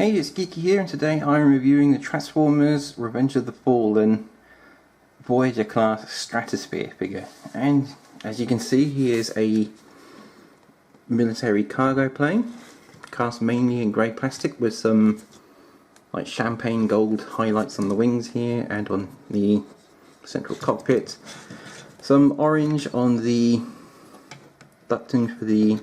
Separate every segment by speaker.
Speaker 1: Hey, it's Geeky here, and today I'm reviewing the Transformers Revenge of the Fallen Voyager class Stratosphere figure. And as you can see, he is a military cargo plane, cast mainly in grey plastic with some like champagne gold highlights on the wings here and on the central cockpit. Some orange on the ducting for the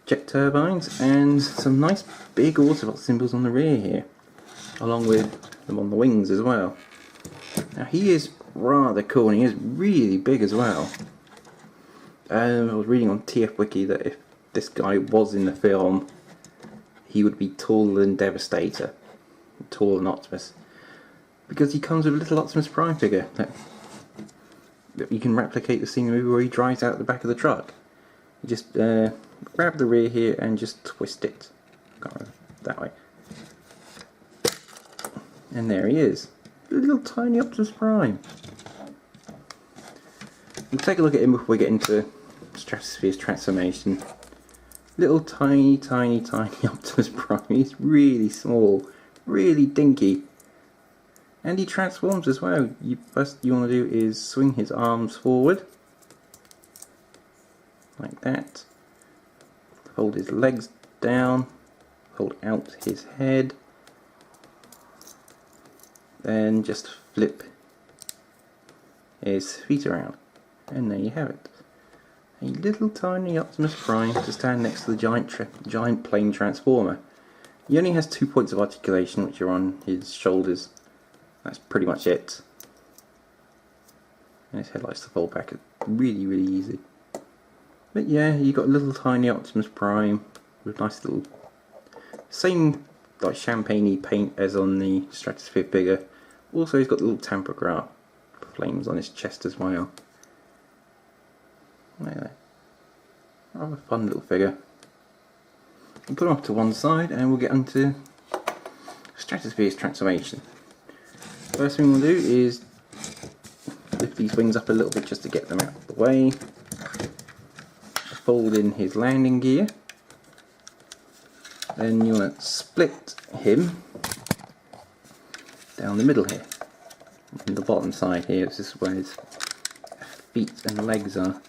Speaker 1: jet turbines, and some nice big R.O.T.F symbols on the rear here, along with them on the wings as well. Now he is rather cool, and he is really big as well. I was reading on TF Wiki that if this guy was in the film, he would be taller than Devastator, taller than Optimus, because he comes with a little Optimus Prime figure that you can replicate the scene where he drives out the back of the truck. You just grab the rear here and just twist it that way, and there he is, a little tiny Optimus Prime. We'll take a look at him before we get into Stratosphere's transformation. Little tiny Optimus Prime. He's really small, really dinky, and he transforms as well. First you want to do is swing his arms forward like that, hold his legs down, hold out his head, then just flip his feet around, and there you have it. A little tiny Optimus Prime to stand next to the giant plane transformer. He only has 2 points of articulation, which are on his shoulders. That's pretty much it. And his head likes to fold back really easy. But yeah, you got a little tiny Optimus Prime with nice little, same like champagne-y paint as on the Stratosphere figure. Also, he's got little tamprograph flames on his chest as well. Anyway, rather fun little figure. We'll put him off to one side, and we'll get onto Stratosphere's transformation. First thing we'll do is lift these wings up a little bit just to get them out of the way. Fold in his landing gear. Then you want to split him down the middle here. On the bottom side here, this is where his feet and legs are.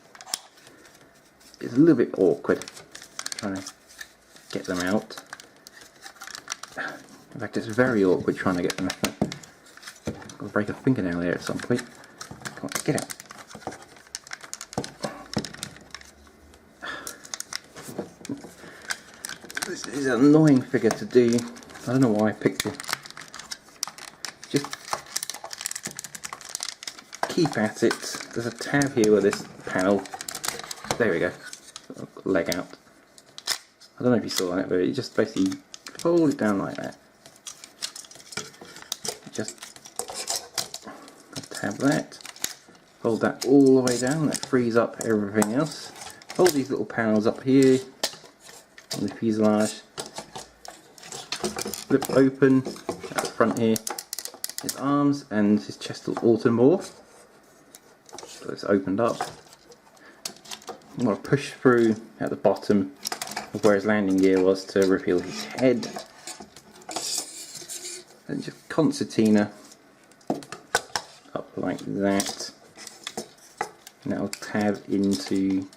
Speaker 1: It's a little bit awkward trying to get them out. In fact, it's very awkward trying to get them out. I'll break a fingernail there at some point. Come on, get out. This is an annoying figure to do. I don't know why I picked it. Just keep at it. There's a tab here with this panel. There we go. Leg out. I don't know if you saw that, but you just basically fold it down like that. Just tab that. Fold that all the way down. That frees up everything else. Hold these little panels up here on the fuselage. Flip open at the front here his arms, and his chest will automorph. So it's opened up. You want to push through at the bottom of where his landing gear was to reveal his head. And just concertina up like that. And that'll tab into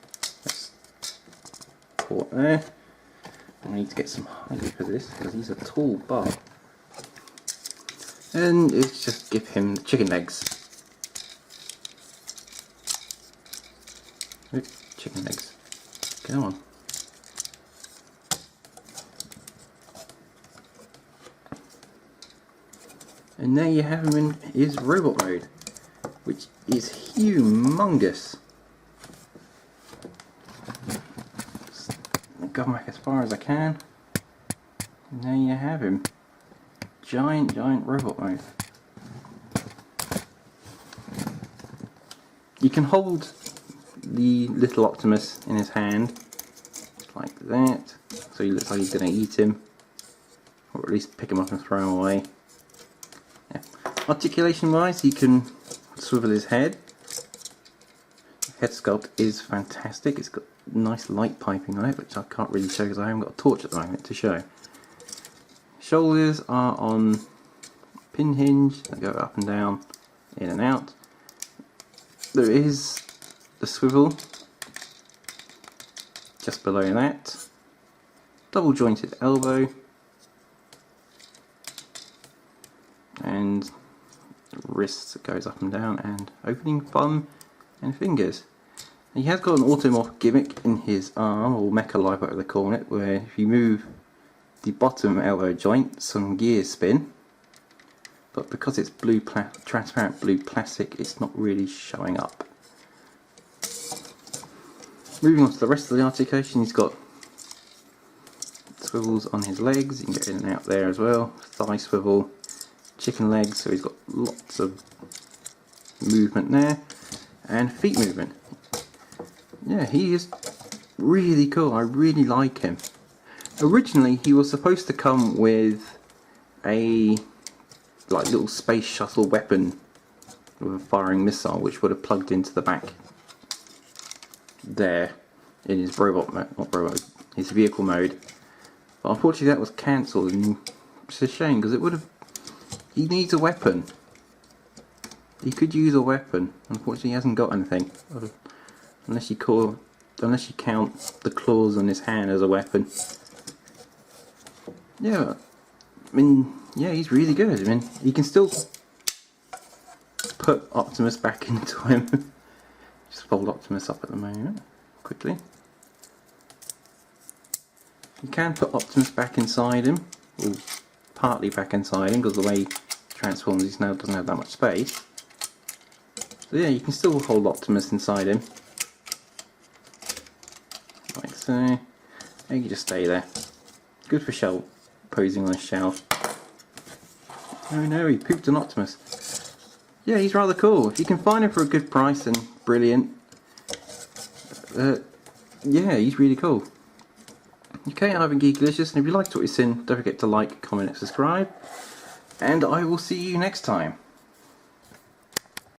Speaker 1: this port there. I need to get some height for this because he's a tall bar. And it's just give him the chicken legs. Oops, chicken legs. Come on. And there you have him in his robot mode, which is humongous. Go back as far as I can, and there you have him. Giant robot mode. You can hold the little Optimus in his hand like that, so he looks like he's going to eat him, or at least pick him up and throw him away. Yeah. Articulation wise, he can swivel his head. The head sculpt is fantastic. It's got nice light piping on it, which I can't really show because I haven't got a torch at the moment to show. shoulders are on pin hinge that go up and down, in and out. There is the swivel just below that. Double jointed elbow. And wrist that goes up and down, and opening thumb and fingers. He has got an automorph gimmick in his arm, or mecha life whatever they call it, where if you move the bottom elbow joint, some gears spin. But because it's blue transparent blue plastic, it's not really showing up. Moving on to the rest of the articulation, he's got swivels on his legs, you can get in and out there as well, thigh swivel, chicken legs, so he's got lots of movement there, and feet movement. Yeah, he is really cool, I really like him. Originally he was supposed to come with a little space shuttle weapon with a firing missile, which would have plugged into the back there in his his vehicle mode. But unfortunately that was cancelled, and it's a shame because it would have. He needs a weapon. He could use a weapon. Unfortunately, he hasn't got anything. Unless you count the claws on his hand as a weapon. Yeah, I mean, yeah, he's really good. I mean, you can still put Optimus back into him. Just fold Optimus up at the moment, quickly. You can put Optimus back inside him, or partly back inside him, because the way he transforms he now doesn't have that much space. So yeah, you can still hold Optimus inside him. Like so. And you can just stay there. Good for shell posing on a shelf. Oh no, he pooped an Optimus. Yeah, he's rather cool. If you can find him for a good price, then brilliant. Yeah, he's really cool. Okay, I've been Geekalicious, and if you liked what you've seen, don't forget to like, comment and subscribe. And I will see you next time.